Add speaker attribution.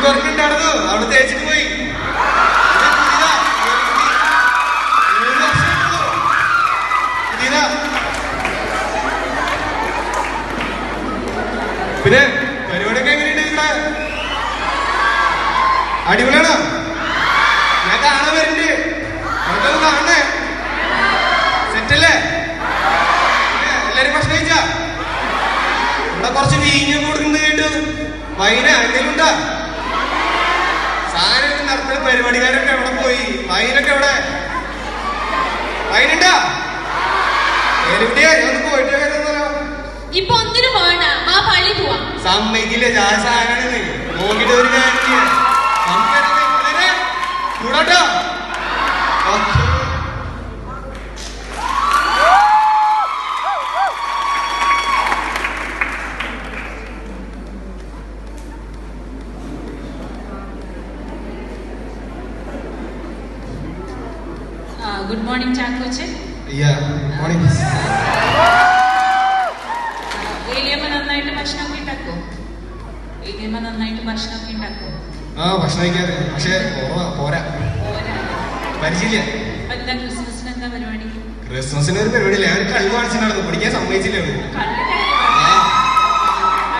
Speaker 1: പറഞ്ഞിട്ടുണ്ടായിരുന്നു അവിടെ തേച്ചിട്ട് പോയി. പിന്നെ പരിപാടിയൊക്കെ എങ്ങനെയുണ്ട് ഇവിടെ? അടിപൊളിയാണോ? ഞാൻ കാണാൻ വരുന്നുണ്ട്. നമുക്കൊന്ന് കാണണേ. സെറ്റല്ലേ? എല്ലാരും ഭക്ഷണം കഴിച്ചാ? ഇവിടെ കുറച്ച് വീഞ്ഞ് കൊടുക്കുന്നത് കേട്ടു. വൈന എന്തെങ്കിലും ഉണ്ടാ? സാധനം നടത്തുന്ന പരിപാടിക്കാരൊക്കെ എവിടെ പോയി? വൈനൊക്കെ എവിടെ? വൈനുണ്ടാ? എവിടെയാ? ഒന്ന് പോയിട്ട്
Speaker 2: ഇപ്പൊ ഒന്നിനും വേണ്ട, ആ പള്ളി പോവാം.
Speaker 1: സമ്മതിക്കില്ല. ചായ സാധനമാണ് നോക്കിട്ട് ഒരു കാര്യം കൂടാട്ടോ.
Speaker 2: Good morning Chackochan. ഏലിയമ്മ നന്നായിട്ട് ഭക്ഷണമൊക്കെ ഉണ്ടാക്കോ? ഏലിയമ്മ നന്നായിട്ട് ഭക്ഷണമൊക്കെ ഉണ്ടാക്കോ?
Speaker 1: ഭക്ഷണം കഴിക്കാതെ, പക്ഷെ പോരാ, പരിചയില്ല.
Speaker 2: ക്രിസ്മസിന് എന്താ പരിപാടി?
Speaker 1: ക്രിസ്മസിന് ഒരു പരിപാടിയില്ല. ഞാൻ കളി കാണിച്ചിട്ടുണ്ടായിരുന്നു, പഠിക്കാൻ സമ്മതിച്ചില്ല.